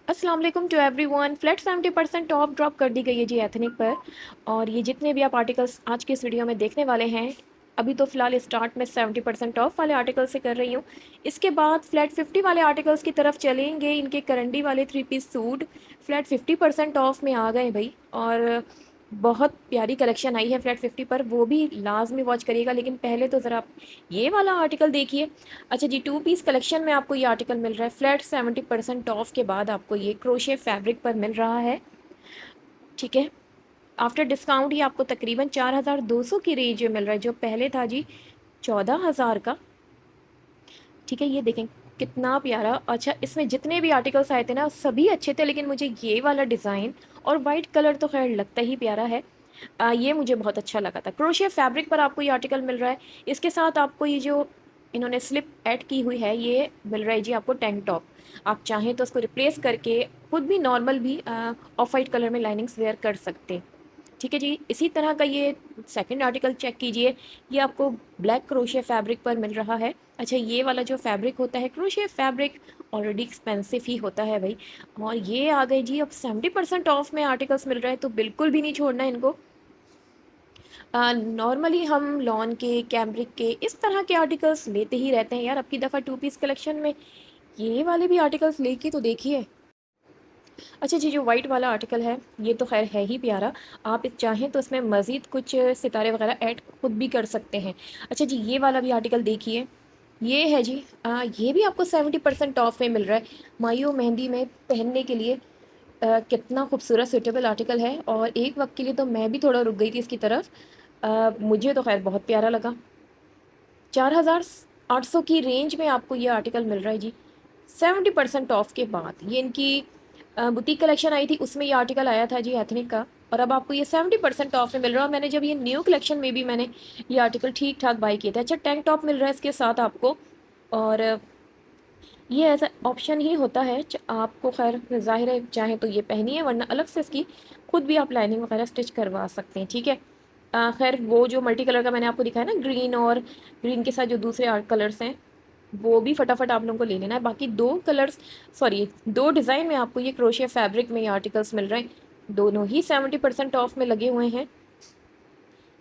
अस्सलाम वालेकुम to everyone. Flat 70% off drop कर दी गई है जी एथनिक पर। और ये जितने भी आप आर्टिकल्स आज के इस वीडियो में देखने वाले हैं, अभी तो फ़िलहाल स्टार्ट में 70% ऑफ वाले आर्टिकल से कर रही हूँ। इसके बाद फ्लैट 50 वाले आर्टिकल्स की तरफ चलेंगे। इनके करंडी वाले 3 पीस सूट फ्लैट 50% ऑफ में आ गए भाई। और बहुत प्यारी कलेक्शन आई है फ्लैट 50 पर, वो भी लाजमी वॉच करिएगा। लेकिन पहले तो ज़रा आप ये वाला आर्टिकल देखिए। अच्छा जी, 2 पीस कलेक्शन में आपको ये आर्टिकल मिल रहा है फ्लैट 70% ऑफ के बाद। आपको ये क्रोशे फैब्रिक पर मिल रहा है, ठीक है। आफ्टर डिस्काउंट ये आपको तकरीबन 4200 की रेंज में मिल रहा है, जो पहले था जी 14000 का, ठीक है। ये देखें कितना प्यारा। अच्छा, इसमें जितने भी आर्टिकल्स आए थे ना सभी अच्छे थे, लेकिन मुझे ये वाला डिज़ाइन और वाइट कलर तो खैर लगता ही प्यारा है। ये मुझे बहुत अच्छा लगा था। क्रोशिया फैब्रिक पर आपको ये आर्टिकल मिल रहा है। इसके साथ आपको ये जो इन्होंने स्लिप ऐड की हुई है, ये मिल रहा है जी आपको टैंक टॉप। आप चाहें तो उसको रिप्लेस करके खुद भी नॉर्मल भी ऑफ वाइट कलर में लाइनिंग्स वेयर कर सकते, ठीक है जी। इसी तरह का ये सेकंड आर्टिकल चेक कीजिए। ये आपको ब्लैक क्रोशिया फैब्रिक पर मिल रहा है। अच्छा, ये वाला जो फैब्रिक होता है क्रोशिया फैब्रिक ऑलरेडी एक्सपेंसिव ही होता है भाई। और ये आ गए जी अब 70% ऑफ में आर्टिकल्स मिल रहे हैं, तो बिल्कुल भी नहीं छोड़ना इनको। नॉर्मली हम लॉन के, कैमरिक के, इस तरह के आर्टिकल्स लेते ही रहते हैं यार। अब की दफ़ा 2 पीस कलेक्शन में ये वाले भी आर्टिकल्स लेके तो देखिए। अच्छा जी, जो वाइट वाला आर्टिकल है ये तो खैर है ही प्यारा। आप चाहें तो इसमें मज़ीद कुछ सितारे वगैरह ऐड खुद भी कर सकते हैं। अच्छा जी, ये वाला भी आर्टिकल देखिए। ये है जी ये भी आपको 70% ऑफ में मिल रहा है। मायो मेहंदी में पहनने के लिए कितना खूबसूरत सूटेबल आर्टिकल है। और एक वक्त के लिए तो मैं भी थोड़ा रुक गई थी इसकी तरफ। मुझे तो खैर बहुत प्यारा लगा। 4800 की रेंज में आपको ये आर्टिकल मिल रहा है जी 70% ऑफ के बाद। ये इनकी बुटीक कलेक्शन आई थी, उसमें ये आर्टिकल आया था जी एथनिक का। और अब आपको ये 70% ऑफ में मिल रहा है। और मैंने जब ये न्यू कलेक्शन में भी मैंने ये आर्टिकल ठीक ठाक बाई किए थे। अच्छा, टैंक टॉप मिल रहा है इसके साथ आपको। और ये ऐसा ऑप्शन ही होता है आपको, खैर ज़ाहिर है चाहे तो ये पहनिए, वरना अलग से इसकी खुद भी आप लाइनिंग वगैरह स्टिच करवा सकते हैं, ठीक है। खैर वो जो मल्टी कलर का मैंने आपको दिखाया ना, ग्रीन और ग्रीन के साथ जो दूसरे आर्ट कलर्स हैं, वो भी फटाफट आप लोगों को ले लेना है। बाकी दो कलर्स, सॉरी दो डिज़ाइन में आपको ये क्रोशिया फैब्रिक में ये आर्टिकल्स मिल रहे हैं। दोनों ही 70% ऑफ में लगे हुए हैं।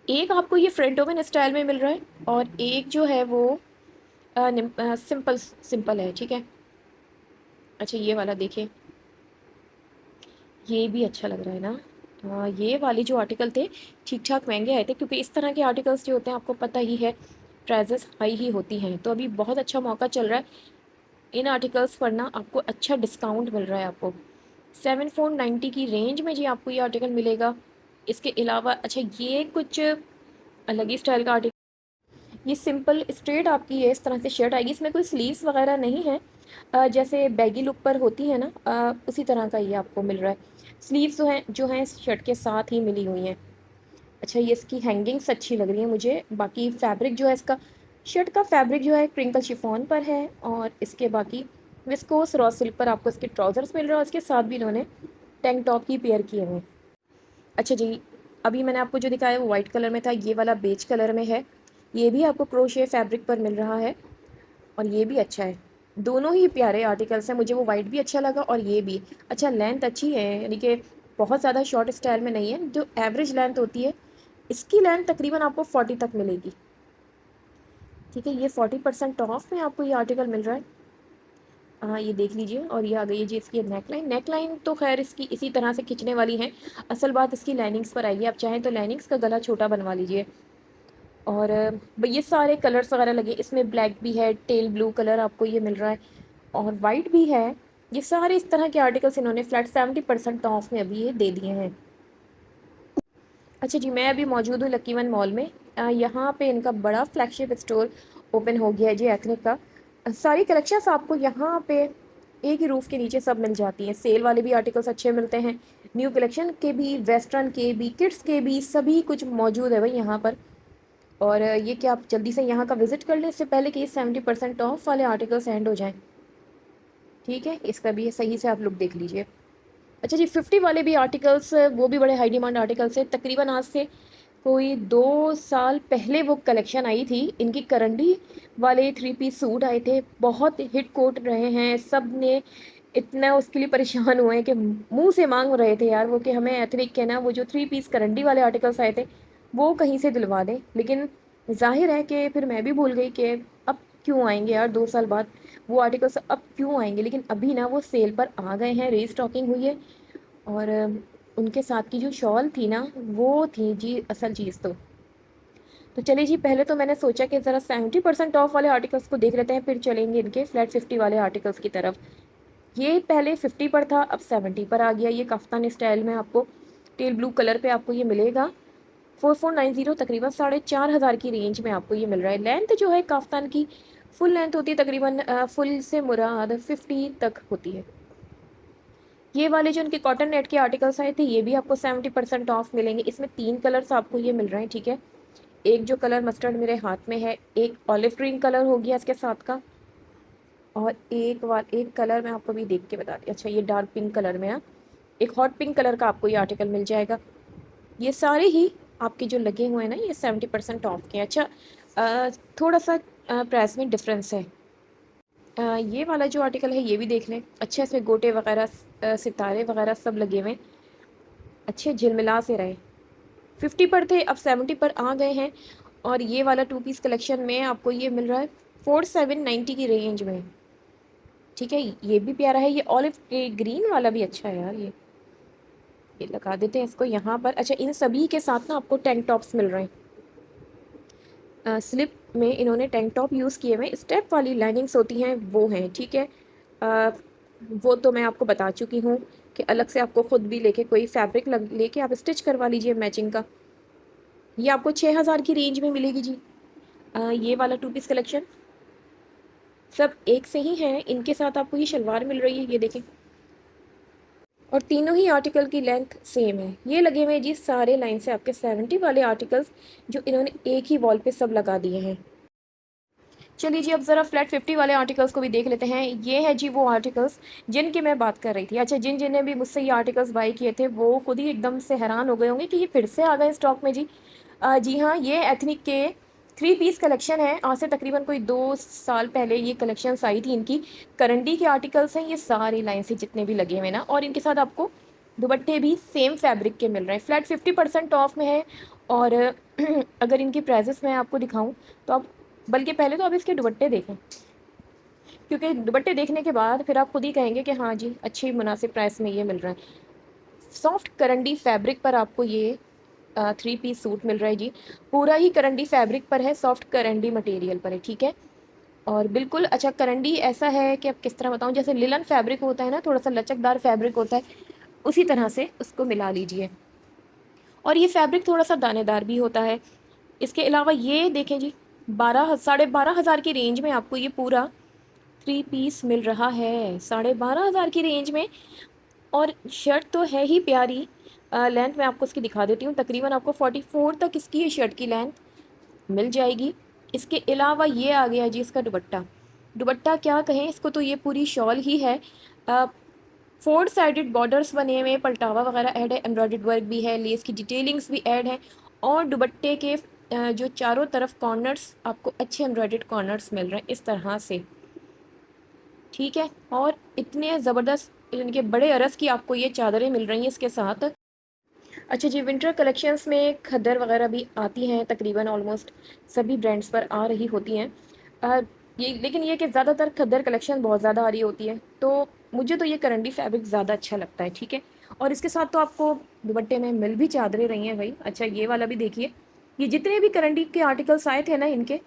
एक आपको ये फ्रंट ओपन स्टाइल में मिल रहा है, और एक जो है वो सिंपल सिंपल है, ठीक है। अच्छा, ये वाला देखिए, ये भी अच्छा लग रहा है ना। ये वाले जो आर्टिकल थे ठीक ठाक महंगे आए थे, क्योंकि इस तरह के आर्टिकल्स जो होते हैं आपको पता ही है प्राइजेस हाई ही होती हैं। तो अभी बहुत अच्छा मौका चल रहा है इन आर्टिकल्स पर ना, आपको अच्छा डिस्काउंट मिल रहा है। आपको 7490 की रेंज में जी आपको ये आर्टिकल मिलेगा। इसके अलावा अच्छा, ये कुछ अलग ही स्टाइल का आर्टिकल, ये सिंपल स्ट्रेट आपकी ये इस तरह से शर्ट आएगी। इसमें कोई स्लीव्स वगैरह नहीं है। जैसे बैगी लुक पर होती है ना, उसी तरह का ये आपको मिल रहा है। स्लीव्स जो हैं इस शर्ट के साथ ही मिली हुई हैं। अच्छा, ये इसकी हैंगिंग्स अच्छी लग रही है मुझे। बाकी फैब्रिक जो है इसका, शर्ट का फैब्रिक जो है क्रिंकल शिफॉन पर है। और इसके बाकी विस्कोस रॉ सिल्क पर आपको इसके ट्राउज़र्स मिल रहे हैं, और इसके साथ भी इन्होंने टैंक टॉप ही पेयर किए हुए हैं। अच्छा जी, अभी मैंने आपको जो दिखाया वो वाइट कलर में था, ये वाला बेज कलर में है। ये भी आपको क्रोशे फैब्रिक पर मिल रहा है, और ये भी अच्छा है। दोनों ही प्यारे आर्टिकल्स हैं। मुझे वो वाइट भी अच्छा लगा, और ये भी अच्छा। लेंथ अच्छी है, यानी कि बहुत ज़्यादा शॉर्ट स्टाइल में नहीं है। जो एवरेज लेंथ होती है, इसकी लेंथ तकरीबन आपको 40 तक मिलेगी, ठीक है। ये 40% ऑफ में आपको ये आर्टिकल मिल रहा है। हाँ, ये देख लीजिए। और ये आ गई है जी इसकी नेक लाइन तो खैर इसकी इसी तरह से खिंचने वाली है। असल बात इसकी लाइनिंग्स पर आइए। आप चाहें तो लाइनिंग्स का गला छोटा बनवा लीजिए। और ये सारे कलर्स वगैरह लगे, इसमें ब्लैक भी है, टेल ब्लू कलर आपको ये मिल रहा है, और वाइट भी है। ये सारे इस तरह के आर्टिकल्स इन्होंने फ्लैट 70% ऑफ में अभी ये दे दिए हैं। अच्छा जी, मैं अभी मौजूद हूँ लकी वन मॉल में। यहाँ पे इनका बड़ा फ्लैगशिप स्टोर ओपन हो गया है जी एथनिक का। सारी कलेक्शंस आपको यहाँ पे एक ही रूफ़ के नीचे सब मिल जाती हैं। सेल वाले भी आर्टिकल्स अच्छे मिलते हैं, न्यू कलेक्शन के भी, वेस्टर्न के भी, किड्स के भी, सभी कुछ मौजूद है भाई यहाँ पर। और ये कि आप जल्दी से यहाँ का विज़िट कर लें इससे पहले कि ये 70% ऑफ वाले आर्टिकल्स एंड हो जाएँ, ठीक है। इसका भी सही से आप लुक देख लीजिए। अच्छा जी, 50 वाले भी आर्टिकल्स, वो भी बड़े हाई डिमांड आर्टिकल्स है। तकरीबन आज से कोई 2 साल पहले वो कलेक्शन आई थी। इनकी करंडी वाले 3 पीस सूट आए थे, बहुत हिट कोट रहे हैं। सब ने इतना उसके लिए परेशान हुए हैं कि मुंह से मांग रहे थे यार वो कि हमें एथनिक के ना वो जो 3 पीस करंडी वाले आर्टिकल्स आए थे वो कहीं से दिलवा दें। लेकिन जाहिर है कि फिर मैं भी भूल गई कि अब क्यों आएंगे यार 2 साल बाद वो आर्टिकल्स अब क्यों आएंगे। लेकिन अभी ना वो सेल पर आ गए हैं, रीस्टॉकिंग हुई है। और उनके साथ की जो शॉल थी ना वो थी जी असल चीज़। तो चलिए जी, पहले तो मैंने सोचा कि ज़रा 70% ऑफ वाले आर्टिकल्स को देख लेते हैं, फिर चलेंगे इनके फ्लैट 50 वाले आर्टिकल्स की तरफ। ये पहले 50 पर था, अब 70 पर आ गया। ये कफ्तान स्टाइल में आपको टेल ब्लू कलर पे आपको ये मिलेगा 4490, तकरीबन 4500 की रेंज में आपको ये मिल रहा है। लेंथ जो है कफ्तान की फुल लेंथ होती है, तकरीबन फुल से मुराद 50 तक होती है। ये वाले जो उनके कॉटन नेट के आर्टिकल्स आए थे ये भी आपको 70% ऑफ मिलेंगे। इसमें 3 कलर्स आपको ये मिल रहे हैं, ठीक है। एक जो कलर मस्टर्ड मेरे हाथ में है, एक ऑलिव ग्रीन कलर हो गया इसके साथ का, और एक कलर मैं आपको भी देख के बता दी। अच्छा, ये डार्क पिंक कलर में है। एक हॉट पिंक कलर का आपको ये आर्टिकल मिल जाएगा। ये सारे ही आपके जो लगे हुए हैं ना ये 70% ऑफ के हैं। अच्छा, थोड़ा सा प्राइस में डिफरेंस है। ये वाला जो आर्टिकल है ये भी देख लें। अच्छा, इसमें गोटे वगैरह सितारे वगैरह सब लगे हुए हैं, अच्छे झिलमिला से रहे। 50 पर थे, अब 70 पर आ गए हैं। और ये वाला 2 पीस कलेक्शन में आपको ये मिल रहा है 4790 की रेंज में, ठीक है। ये भी प्यारा है। ये ऑलिव ग्रीन वाला भी अच्छा है यार। ये लगा देते हैं इसको यहाँ पर। अच्छा, इन सभी के साथ ना आपको टैंक टॉप्स मिल रहे हैं। स्लिप में इन्होंने टैंक टॉप यूज़ किए हुए, स्टेप वाली लाइनिंग्स होती हैं वो हैं, ठीक है। अ, वो तो मैं आपको बता चुकी हूँ कि अलग से आपको ख़ुद भी लेके कोई फैब्रिक लेके आप स्टिच करवा लीजिए मैचिंग का। ये आपको 6000 की रेंज में मिलेगी जी। ये वाला 2 पीस कलेक्शन सब एक से ही हैं। इनके साथ आपको ये शलवार मिल रही है, ये देखें। और तीनों ही आर्टिकल की लेंथ सेम है। ये लगे हुए हैं जी सारे लाइन से आपके 70 वाले आर्टिकल्स जो इन्होंने एक ही वॉल पे सब लगा दिए हैं। चलिए जी, अब ज़रा फ्लैट 50 वाले आर्टिकल्स को भी देख लेते हैं। ये है जी वो आर्टिकल्स जिनकी मैं बात कर रही थी। अच्छा, जिन जिन्हें भी मुझसे ये आर्टिकल्स बाई किए थे वो खुद ही एकदम से हैरान हो गए होंगे कि ये फिर से आ गए स्टॉक में जी। जी हाँ, ये एथनिक के 3 पीस कलेक्शन है। आज से तकरीबन कोई 2 साल पहले ये कलेक्शंस आई थी इनकी। करंडी के आर्टिकल्स हैं ये सारी लाइन से जितने भी लगे हुए ना, और इनके साथ आपको दुपट्टे भी सेम फैब्रिक के मिल रहे हैं। फ्लैट 50% ऑफ में है। और अगर इनकी प्राइजेस मैं आपको दिखाऊं तो आप, बल्कि पहले तो आप इसके दुपट्टे देखें, क्योंकि दुपट्टे देखने के बाद फिर आप खुद ही कहेंगे कि हाँ जी अच्छी मुनासिब प्राइस में ये मिल रहा है। सॉफ्ट करंडी फैब्रिक पर आपको ये 3 पीस सूट मिल रहा है जी। पूरा ही करंडी फैब्रिक पर है, सॉफ्ट करंडी मटेरियल पर है, ठीक है। और बिल्कुल अच्छा करंडी ऐसा है कि अब किस तरह बताऊँ, जैसे लिलन फैब्रिक होता है ना, थोड़ा सा लचकदार फैब्रिक होता है, उसी तरह से उसको मिला लीजिए। और ये फैब्रिक थोड़ा सा दानेदार भी होता है। इसके अलावा ये देखें जी, 12,500 की रेंज में आपको ये पूरा 3 पीस मिल रहा है, 12,500 की रेंज में। और शर्ट तो है ही प्यारी। लेंथ मैं आपको इसकी दिखा देती हूँ। तकरीबन आपको 44 तक इसकी ये शर्ट की लेंथ मिल जाएगी। इसके अलावा ये आ गया जी इसका दुपट्टा। दुपट्टा क्या कहें इसको, तो ये पूरी शॉल ही है। 4 साइडेड बॉर्डर्स बने हुए, पलटावा वगैरह ऐड है, एम्ब्रॉयडर्ड वर्क भी है, लेस की डिटेलिंग्स भी ऐड है। और दुपट्टे के जो चारों तरफ कॉर्नर्स आपको अच्छे एम्ब्रॉयडर्ड कॉर्नर्स मिल रहे हैं इस तरह से, ठीक है। और इतने ज़बरदस्त इनके बड़े अरस की आपको ये चादरें मिल रही हैं इसके साथ। अच्छा जी, विंटर कलेक्शंस में खद्दर वगैरह भी आती हैं, तकरीबन ऑलमोस्ट सभी ब्रांड्स पर आ रही होती हैं। अ, ये लेकिन ये कि ज़्यादातर खद्दर कलेक्शन बहुत ज़्यादा आ रही होती है, तो मुझे तो ये करंडी फैब्रिक ज़्यादा अच्छा लगता है, ठीक है। और इसके साथ तो आपको दुपट्टे में मिल भी चादरें रही हैं भाई। अच्छा, ये वाला भी देखिए। ये जितने भी करंडी के आर्टिकल्स आए थे ना इनके,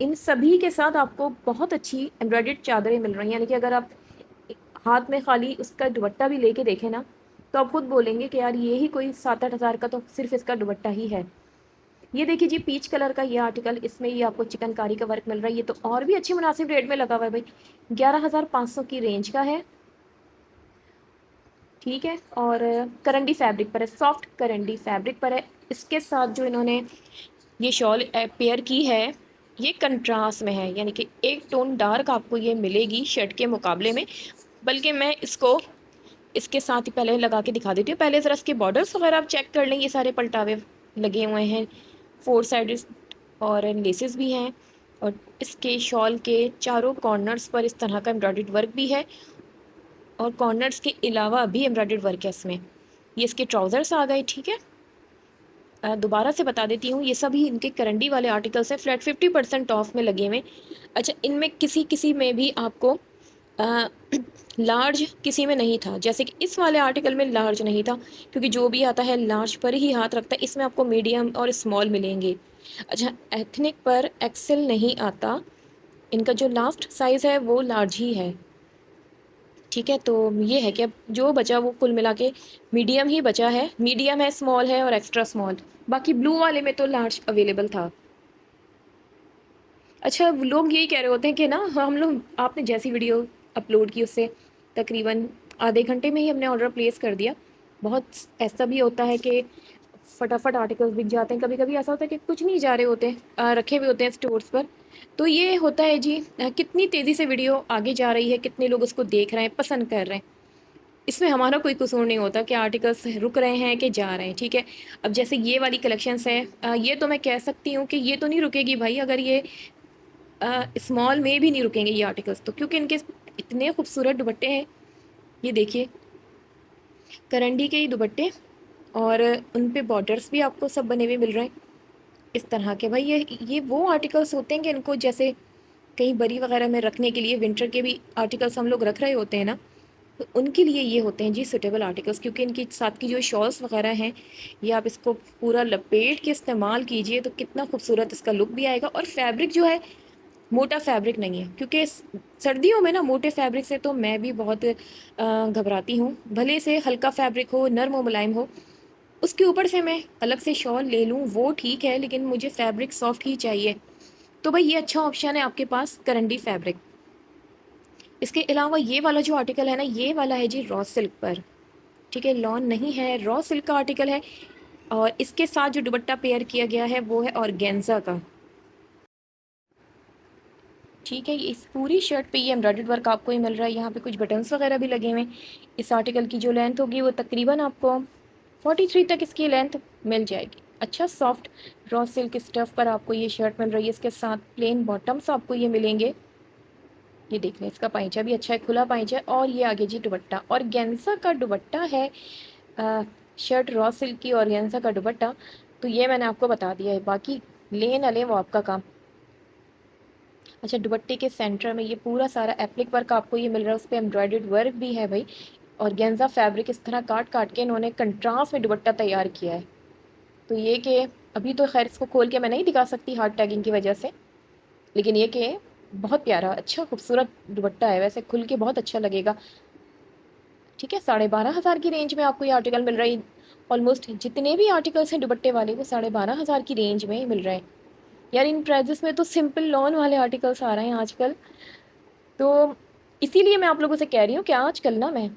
इन सभी के साथ आपको बहुत अच्छी एम्ब्रॉयडर्ड चादरें मिल रही हैं। यानी कि अगर आप हाथ में खाली उसका दुपट्टा भी लेके देखें ना, तो आप खुद बोलेंगे कि यार ये ही कोई 7-8 हज़ार का तो सिर्फ इसका दुपट्टा ही है। ये देखिए जी, पीच कलर का ये आर्टिकल, इसमें ये आपको चिकनकारी का वर्क मिल रहा है। ये तो और भी अच्छी मुनासिब रेट में लगा हुआ है भाई, 11,500 की रेंज का है, ठीक है। और करंडी फैब्रिक पर है, सॉफ्ट करंडी फैब्रिक पर है। इसके साथ जो इन्होंने ये शॉल पेयर की है ये कंट्रास्ट में है, यानी कि एक टोन डार्क आपको ये मिलेगी शर्ट के मुकाबले में। बल्कि मैं इसको इसके साथ ही पहले लगा के दिखा देती हूँ। पहले ज़रा इसके बॉर्डर्स वगैरह आप चेक कर लें। ये सारे पलटावे लगे हुए हैं, 4 साइड और लेसेस भी हैं। और इसके शॉल के चारों कॉर्नर्स पर इस तरह का एम्ब्रॉयडर्ड वर्क भी है। और कॉर्नर्स के अलावा भी एम्ब्रॉयडर्ड वर्क है इसमें। ये इसके ट्राउज़र्स आ गए, ठीक है। दोबारा से बता देती हूँ, ये सभी इनके करंडी वाले आर्टिकल्स हैं, फ्लैट 50% ऑफ में लगे हुए। अच्छा, इनमें किसी किसी में भी आपको लार्ज किसी में नहीं था, जैसे कि इस वाले आर्टिकल में लार्ज नहीं था, क्योंकि जो भी आता है लार्ज पर ही हाथ रखता है। इसमें आपको मीडियम और स्मॉल मिलेंगे। अच्छा, एथनिक पर एक्सेल नहीं आता, इनका जो लास्ट साइज़ है वो लार्ज ही है, ठीक है। तो ये है कि अब जो बचा वो कुल मिला के मीडियम ही बचा है। मीडियम है, स्मॉल है और एक्स्ट्रा स्मॉल। बाकी ब्लू वाले में तो लार्ज अवेलेबल था। अच्छा, लोग यही कह रहे होते हैं कि ना हम लोग, आपने जैसी वीडियो अपलोड की उससे तकरीबन आधे घंटे में ही हमने ऑर्डर प्लेस कर दिया। बहुत ऐसा भी होता है कि फटाफट आर्टिकल्स बिक जाते हैं। कभी कभी ऐसा होता है कि कुछ नहीं जा रहे होते हैं, रखे हुए होते हैं स्टोर्स पर। तो ये होता है जी, कितनी तेज़ी से वीडियो आगे जा रही है, कितने लोग उसको देख रहे हैं, पसंद कर रहे हैं, इसमें हमारा कोई कसूर नहीं होता कि आर्टिकल्स रुक रहे हैं कि जा रहे हैं, ठीक है। अब जैसे ये वाली कलेक्शंस है, ये तो मैं कह सकती हूँ कि ये तो नहीं रुकेगी भाई। अगर ये स्मॉल में भी नहीं रुकेंगे ये आर्टिकल्स, तो क्योंकि इनके इतने खूबसूरत दुपट्टे हैं। ये देखिए, करंडी के ही दुपट्टे, और उन पे बॉर्डर्स भी आपको सब बने हुए मिल रहे हैं इस तरह के। भाई ये वो आर्टिकल्स होते हैं कि इनको जैसे कहीं बरी वगैरह में रखने के लिए, विंटर के भी आर्टिकल्स हम लोग रख रहे होते हैं ना, तो उनके लिए ये होते हैं जी सूटेबल आर्टिकल्स। क्योंकि इनकी साथ की जो शॉल्स वगैरह हैं, ये आप इसको पूरा लपेट के इस्तेमाल कीजिए तो कितना खूबसूरत इसका लुक भी आएगा। और फैब्रिक जो है, मोटा फैब्रिक नहीं है, क्योंकि सर्दियों में ना मोटे फैब्रिक से तो मैं भी बहुत घबराती हूँ। भले से हल्का फैब्रिक हो, नर्म हो, मुलायम हो, उसके ऊपर से मैं अलग से शॉल ले लूँ वो ठीक है, लेकिन मुझे फैब्रिक सॉफ्ट ही चाहिए। तो भाई ये अच्छा ऑप्शन है आपके पास, करंडी फैब्रिक। इसके अलावा ये वाला जो आर्टिकल है ना, ये वाला है जी रॉ सिल्क पर, ठीक है। लॉन नहीं है, रॉ सिल्क का आर्टिकल है। और इसके साथ जो दुपट्टा पेयर किया गया है वो है ऑर्गेन्जा का, ठीक है। इस पूरी शर्ट पे ये एम्ब्रॉयडर्ड वर्क आपको ही मिल रहा है। यहाँ पे कुछ बटन्स वगैरह भी लगे हुए हैं। इस आर्टिकल की जो लेंथ होगी वो तकरीबन आपको 43 तक इसकी लेंथ मिल जाएगी। अच्छा, सॉफ्ट रॉ सिल्क स्टफ़ पर आपको ये शर्ट मिल रही है। इसके साथ प्लेन बॉटम्स आपको ये मिलेंगे। ये देख लें, इसका पाइचा भी अच्छा है, खुला पाइचा है। और ये आगे जी दुपट्टा, और गेंसा का दुपट्टा है। शर्ट रॉ सिल्क की और गेंसा का दुपट्टा, तो ये मैंने आपको बता दिया है। बाकी ले ना ले वो आपका काम। अच्छा, दुपट्टे के सेंटर में ये पूरा सारा एप्लिक वर्क आपको ये मिल रहा है, उस पर एम्ब्रॉयडर्ड वर्क भी है भाई। और गेंजा फैब्रिक इस तरह काट काट के इन्होंने कंट्रास्ट में दुपट्टा तैयार किया है। तो ये कि अभी तो खैर इसको खोल के मैं नहीं दिखा सकती हार्ड टैगिंग की वजह से, लेकिन ये कि बहुत प्यारा, अच्छा, खूबसूरत दुपट्टा है। वैसे खुल के बहुत अच्छा लगेगा, ठीक है। 12,500 की रेंज में आपको ये आर्टिकल मिल रही। ऑलमोस्ट जितने भी आर्टिकल्स हैं दुपट्टे वाले वो 12,500 की रेंज में मिल रहे हैं। यार इन प्राइजेस में तो सिंपल लॉन वाले आर्टिकल्स आ रहे हैं आजकल। तो इसीलिए मैं आप लोगों से कह रही हूँ कि आजकल ना मैं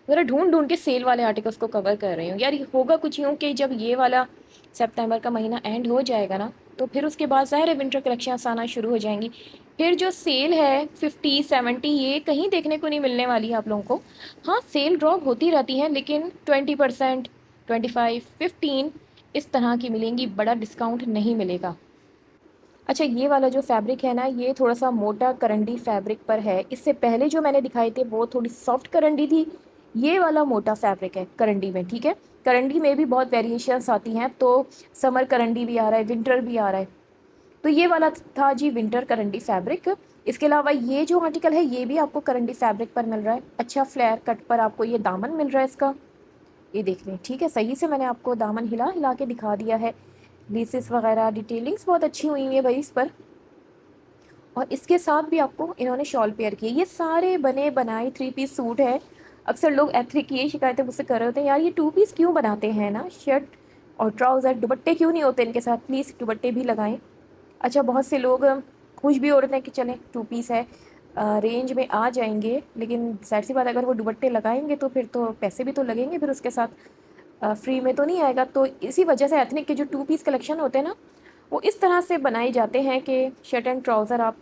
ज़रा ढूंढ ढूंढ के सेल वाले आर्टिकल्स को कवर कर रही हूँ। यार ये होगा कुछ यूँ कि जब ये वाला सितंबर का महीना एंड हो जाएगा ना, तो फिर उसके बाद ज़ाहिर है विंटर कलेक्शंस आना शुरू हो जाएंगी। फिर जो सेल है 50-70, ये कहीं देखने को नहीं मिलने वाली है आप लोगों को। हाँ, सेल ड्रॉप होती रहती है, लेकिन 20%, 25, 15 इस तरह की मिलेंगी, बड़ा डिस्काउंट नहीं मिलेगा। अच्छा, ये वाला जो फैब्रिक है ना, ये थोड़ा सा मोटा करंडी फैब्रिक पर है। इससे पहले जो मैंने दिखाए थे वो थोड़ी सॉफ्ट करंडी थी। ये वाला मोटा फैब्रिक है करंडी में, ठीक है। करंडी में भी बहुत वेरिएशंस आती हैं, तो समर करंडी भी आ रहा है, विंटर भी आ रहा है। तो ये वाला था जी विंटर करंडी फैब्रिक। इसके अलावा ये जो आर्टिकल है ये भी आपको करंडी फैब्रिक पर मिल रहा है। अच्छा, फ्लेयर कट पर आपको ये दामन मिल रहा है इसका, ये देख लें, ठीक है। सही से मैंने आपको दामन हिला हिला के दिखा दिया है। लेसेस वगैरह डिटेलिंग्स बहुत अच्छी हुई है भाई इस पर। और इसके साथ भी आपको इन्होंने शॉल पेयर की है। ये सारे बने बनाए 3 पीस सूट है। अक्सर लोग एथनिक की यही शिकायतें मुझसे कर रहे होते हैं, यार ये 2 पीस क्यों बनाते हैं ना, शर्ट और ट्राउज़र, दुपट्टे क्यों नहीं होते इनके साथ, प्लीज़ दुपट्टे भी लगाएं। अच्छा, बहुत से लोग खुश भी हो रहे हैं कि चलें 2 पीस है, रेंज में आ जाएंगे, लेकिन जाहिर सी बात अगर वो दुपट्टे लगाएंगे तो फिर तो पैसे भी तो लगेंगे, फिर उसके साथ फ्री में तो नहीं आएगा। तो इसी वजह से एथनिक के जो 2 पीस कलेक्शन होते हैं ना, वो इस तरह से बनाए जाते हैं कि शर्ट एंड ट्राउज़र आप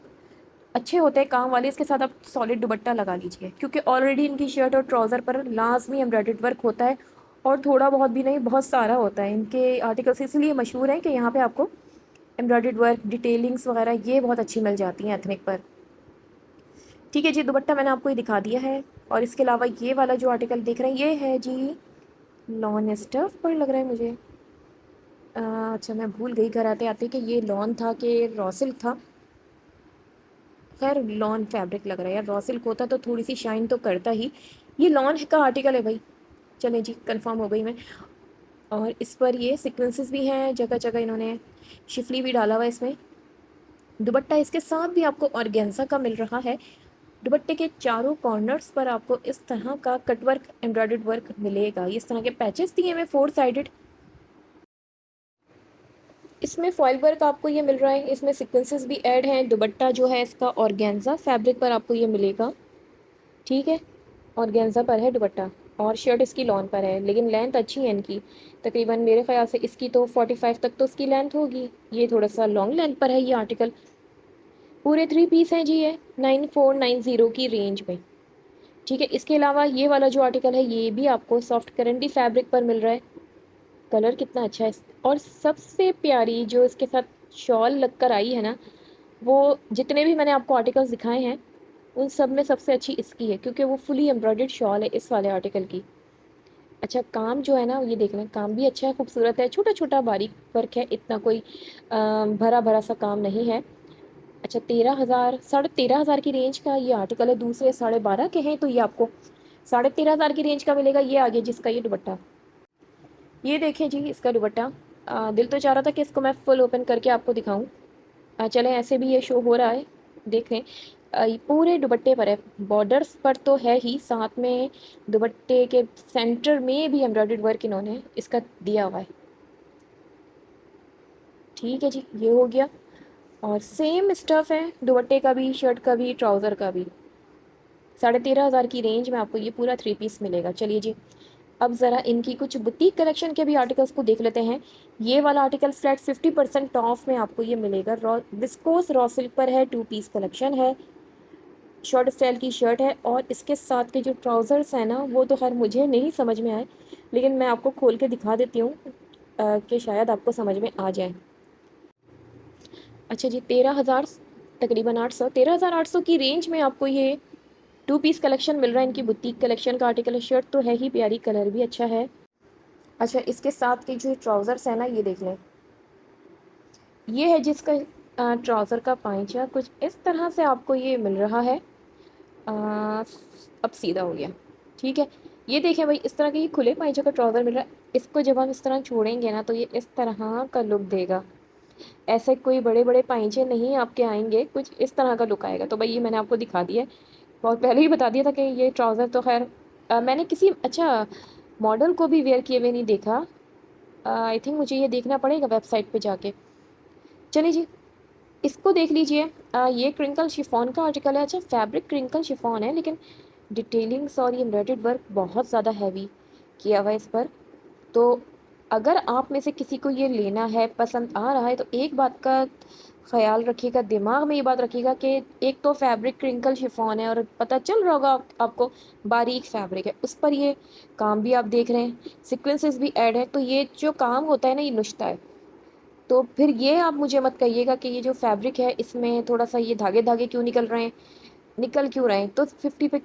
अच्छे होते हैं काम वाले, इसके साथ आप सॉलिड दुपट्टा लगा लीजिए, क्योंकि ऑलरेडी इनकी शर्ट और ट्राउज़र पर लाजमी एम्ब्रॉयडर्ड वर्क होता है। और थोड़ा बहुत भी नहीं, बहुत सारा होता है। इनके आर्टिकल्स इसलिए मशहूर हैं कि यहाँ पे आपको एम्ब्रॉयडर्ड वर्क, डिटेलिंग्स वगैरह ये बहुत अच्छी मिल जाती हैं एथनिक पर। ठीक है जी, दुपट्टा मैंने आपको ये दिखा दिया है। और इसके अलावा ये वाला जो आर्टिकल देख रहे हैं ये है जी लॉन स्टफ पर लग रहा है मुझे। अच्छा मैं भूल गई घर आते आते कि ये लॉन था कि रॉ सिल्क था। खैर लॉन फैब्रिक लग रहा है यार, रॉ सिल्क होता तो थोड़ी सी शाइन तो करता ही। ये लॉन का आर्टिकल है भाई। चलें जी, कंफर्म हो गई मैं। और इस पर ये सीक्वेंसेस भी हैं, जगह जगह इन्होंने शिफली भी डाला हुआ है इसमें। दुपट्टा इसके साथ भी आपको ऑर्गेन्जा का मिल रहा है। दुपट्टे के चारों कॉर्नर्स पर आपको इस तरह का कटवर्क एम्ब्रॉयडर्ड वर्क मिलेगा। इस तरह के पैचेस दिए हुए 4 साइडेड। इसमें फॉइल वर्क आपको ये मिल रहा है, इसमें सीक्वेंसेस भी ऐड हैं। दुपट्टा जो है इसका ऑर्गेन्जा फैब्रिक पर आपको ये मिलेगा। ठीक है, ऑर्गेन्जा पर है दुपट्टा। और शर्ट इसकी लॉन पर है, लेकिन लेंथ अच्छी है इनकी। तकरीबन मेरे ख्याल से इसकी तो 45 तक तो इसकी लेंथ होगी। ये थोड़ा सा लॉन्ग लेंथ पर है ये आर्टिकल। पूरे 3 पीस हैं जी ये 9490 की रेंज में। ठीक है, इसके अलावा ये वाला जो आर्टिकल है ये भी आपको सॉफ्ट करंडी फैब्रिक पर मिल रहा है। कलर कितना अच्छा है। और सबसे प्यारी जो इसके साथ शॉल लगकर आई है ना, वो जितने भी मैंने आपको आर्टिकल्स दिखाए हैं उन सब में सबसे अच्छी इसकी है, क्योंकि वो फुली एम्ब्रॉयडर्ड शॉल है इस वाले आर्टिकल की। अच्छा काम जो है ना ये देख लें, काम भी अच्छा है, खूबसूरत है, छोटा छोटा बारीक वर्क है, इतना कोई भरा भरा सा काम नहीं है। अच्छा 13,000 13,500 की रेंज का ये आर्टिकल है। दूसरे 12.5 के हैं तो ये आपको 13,500 की रेंज का मिलेगा। ये आगे जिसका ये दुपट्टा, ये देखें जी इसका दुपट्टा। दिल तो चाह रहा था कि इसको मैं फुल ओपन करके आपको दिखाऊं। चलें ऐसे भी ये शो हो रहा है, देखें। ये पूरे दुपट्टे पर है, बॉर्डर्स पर तो है ही, साथ में दुपट्टे के सेंटर में भी एम्ब्रॉयडर्ड वर्क इन्होंने इसका दिया हुआ है। ठीक है जी, ये हो गया। और सेम स्टफ़ है दुपट्टे का भी, शर्ट का भी, ट्राउज़र का भी। 13,500 की रेंज में आपको ये पूरा 3 पीस मिलेगा। चलिए जी, अब ज़रा इनकी कुछ बुटीक कलेक्शन के भी आर्टिकल्स को देख लेते हैं। ये वाला आर्टिकल फ्लैट 50% ऑफ में आपको ये मिलेगा। रॉ विस्कोस रॉ सिल्क पर है, 2 पीस कलेक्शन है, शॉर्ट स्टाइल की शर्ट है। और इसके साथ के जो ट्राउज़र्स हैं ना वो तो खैर मुझे नहीं समझ में आए, लेकिन मैं आपको खोल के दिखा देती हूँ कि शायद आपको समझ में आ जाए। अच्छा जी, 13,000 तकरीबन 800, 13,800 की रेंज में आपको ये 2 पीस कलेक्शन मिल रहा है। इनकी बुटीक कलेक्शन का आर्टिकल है। शर्ट तो है ही प्यारी, कलर भी अच्छा है। अच्छा इसके साथ के जो ट्राउज़र्स है ना ये देख लें, ये है जिसका ट्राउज़र का पाइचा कुछ इस तरह से आपको ये मिल रहा है। अब सीधा हो गया। ठीक है, ये देखें भाई, इस तरह के ये खुले पाइचा का ट्राउज़र मिल रहा है। इसको जब हम इस तरह छोड़ेंगे ना तो ये इस तरह का लुक देगा। ऐसे कोई बड़े बड़े पाइचे नहीं आपके आएंगे, कुछ इस तरह का लुक आएगा। तो भाई ये मैंने आपको दिखा दिया है, और पहले ही बता दिया था कि ये ट्राउज़र तो खैर मैंने किसी अच्छा मॉडल को भी वेयर किए हुए नहीं देखा। आई थिंक मुझे ये देखना पड़ेगा वेबसाइट पे जाके। चलिए जी, इसको देख लीजिए। ये क्रिंकल शिफॉन का आर्टिकल है। अच्छा फैब्रिक क्रिंकल शिफॉन है, लेकिन डिटेलिंग्स और ये एम्ब्रॉयडर्ड वर्क बहुत ज़्यादा हैवी किया हुआ है इस पर। तो अगर आप में से किसी को ये लेना है, पसंद आ रहा है, तो एक बात का ख्याल रखिएगा, दिमाग में ये बात रखिएगा कि एक तो फैब्रिक क्रिंकल शिफॉन है और पता चल रहा होगा आपको बारीक फैब्रिक है, उस पर ये काम भी आप देख रहे हैं, सीक्वेंसेस भी ऐड है। तो ये जो काम होता है ना ये नुश्ता है। तो फिर ये आप मुझे मत कहिएगा कि ये जो फैब्रिक है इसमें थोड़ा सा ये धागे धागे क्यों निकल रहे हैं, निकल क्यों रहे हैं। तो 50 पे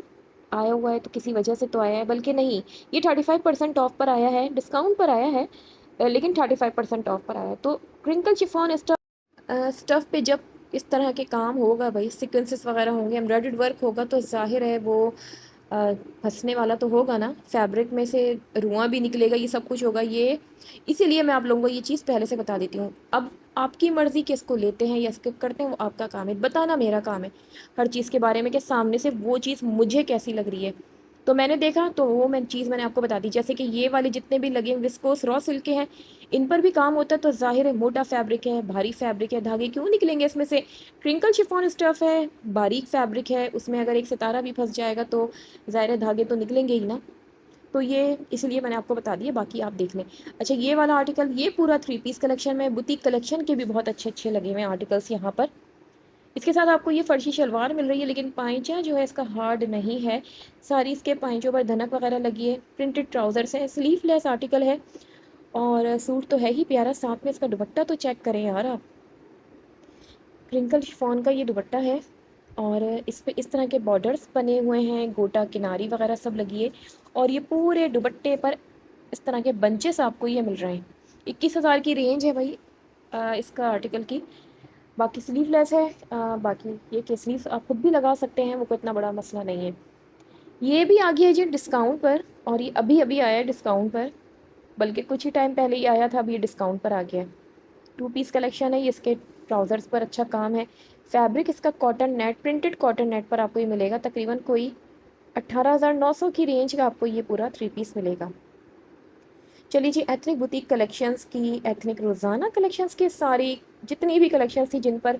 आया हुआ है तो किसी वजह से तो आया है, बल्कि नहीं, ये 35% ऑफ पर आया है, डिस्काउंट पर आया है, लेकिन 35% ऑफ पर आया है। तो क्रिंकल शिफॉन स्टफ़ पे जब इस तरह के काम होगा भाई, सीक्वेंसेस वगैरह होंगे, एम्ब्रॉयडर्ड वर्क होगा, तो जाहिर है वो हंसने वाला तो होगा ना, फैब्रिक में से रुआं भी निकलेगा, ये सब कुछ होगा। ये इसीलिए मैं आप लोगों को ये चीज़ पहले से बता देती हूँ। अब आपकी मर्ज़ी कि इसको लेते हैं या स्किप करते हैं, वो आपका काम है, बताना मेरा काम है हर चीज़ के बारे में कि सामने से वो चीज़ मुझे कैसी लग रही है। तो मैंने देखा तो वो चीज़ मैंने आपको बता दी। जैसे कि ये वाले जितने भी लगे विस्कोस रॉ सिल्क के हैं, इन पर भी काम होता है, तो जाहिर है मोटा फैब्रिक है, भारी फैब्रिक है, धागे क्यों निकलेंगे इसमें से। क्रिंकल शिफॉन स्टफ़ है, बारीक फैब्रिक है, उसमें अगर एक सितारा भी फंस जाएगा तो ज़ाहिर है धागे तो निकलेंगे ही ना। तो ये इसलिए मैंने आपको बता दिया, बाकी आप देख लें। अच्छा ये वाला आर्टिकल ये पूरा 3 पीस कलेक्शन में, बुटीक कलेक्शन के भी बहुत अच्छे अच्छे लगे हुए हैं आर्टिकल्स यहाँ पर। इसके साथ आपको ये फर्शी शलवार मिल रही है, लेकिन पाइचा जो है इसका हार्ड नहीं है। सारी इसके पाइचों पर धनक वगैरह लगी है, प्रिंटेड ट्राउज़र्स है, स्लीवलेस आर्टिकल है। और सूट तो है ही प्यारा, साथ में इसका दुपट्टा तो चेक करें यार आप। क्रिंकल शिफॉन का ये दुपट्टा है। और इस पे इस तरह के बॉर्डर्स बने हुए हैं, गोटा किनारी वगैरह सब लगी है। और ये पूरे दुपट्टे पर इस तरह के बंचेस आपको ये मिल रहे हैं। 21,000 की रेंज है भाई इसका आर्टिकल की। बाकी स्लीवलेस है। बाकी ये के स्लीव्स आप खुद भी लगा सकते हैं, वो कोई इतना बड़ा मसला नहीं है। ये भी आ गया है जी डिस्काउंट पर, और ये अभी अभी आया है डिस्काउंट पर, बल्कि कुछ ही टाइम पहले ही आया था, अभी ये डिस्काउंट पर आ गया है। 2 पीस कलेक्शन है ये, इसके ट्राउज़र्स पर अच्छा काम है। फैब्रिक इसका cotton net, printed cotton net पर आपको ये मिलेगा। तकरीबन कोई 18,900 की रेंज का आपको ये पूरा 3 पीस मिलेगा। चलिए जी, एथनिक बुटीक कलेक्शंस की, एथनिक रोज़ाना कलेक्शंस की सारी जितनी भी कलेक्शंस थी जिन पर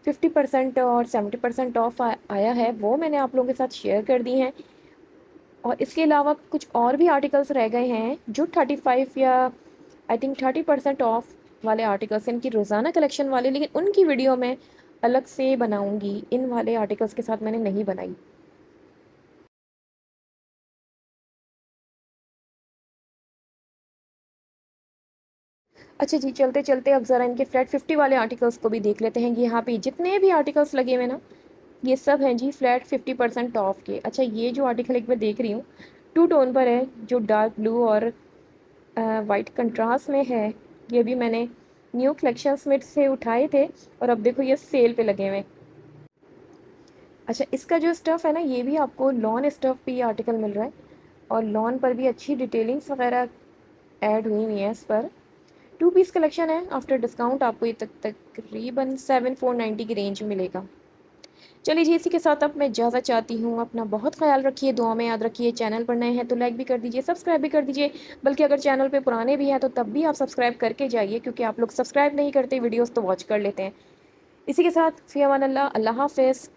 50% और 70% ऑफ आया है, वो मैंने आप लोगों के साथ शेयर कर दी हैं। और इसके अलावा कुछ और भी आर्टिकल्स रह गए हैं जो 35 या आई थिंक 30% ऑफ वाले आर्टिकल्स, इनकी रोज़ाना कलेक्शन वाले, लेकिन उनकी वीडियो मैं अलग से बनाऊंगी। इन वाले आर्टिकल्स के साथ मैंने नहीं बनाई। अच्छा जी, चलते चलते अब ज़रा इनके फ्लैट 50 वाले आर्टिकल्स को भी देख लेते हैं। यहाँ पे जितने भी आर्टिकल्स लगे हुए ना, ये सब हैं जी फ्लैट 50% ऑफ के। अच्छा, ये जो आर्टिकल एक मैं देख रही हूँ, 2 टोन पर है, जो डार्क ब्लू और वाइट कंट्रास्ट में है। ये भी मैंने न्यू कलेक्शंस में से उठाए थे, और अब देखो ये सेल पे लगे हुए हैं। अच्छा, इसका जो स्टफ़ है ना, ये भी आपको लॉन स्टफ़ भी आर्टिकल मिल रहा है, और लॉन पर भी अच्छी डिटेलिंग्स वगैरह ऐड हुई हुई हैं इस पर। 2 पीस कलेक्शन है, आफ्टर डिस्काउंट आपको ये तकरीबन 7,490 की रेंज में मिलेगा। चलिए जी, इसी के साथ अब मैं इजाज़त चाहती हूँ। अपना बहुत ख्याल रखिए, दुआ में याद रखिए। चैनल पर नए हैं तो लाइक भी कर दीजिए, सब्सक्राइब भी कर दीजिए। बल्कि अगर चैनल पे पुराने भी हैं तो तब भी आप सब्सक्राइब करके जाइए, क्योंकि आप लोग सब्सक्राइब नहीं करते वीडियोस तो वॉच कर लेते हैं। इसी के साथ फ़ी अमान अल्लाह, अल्लाह हाफ़िज़।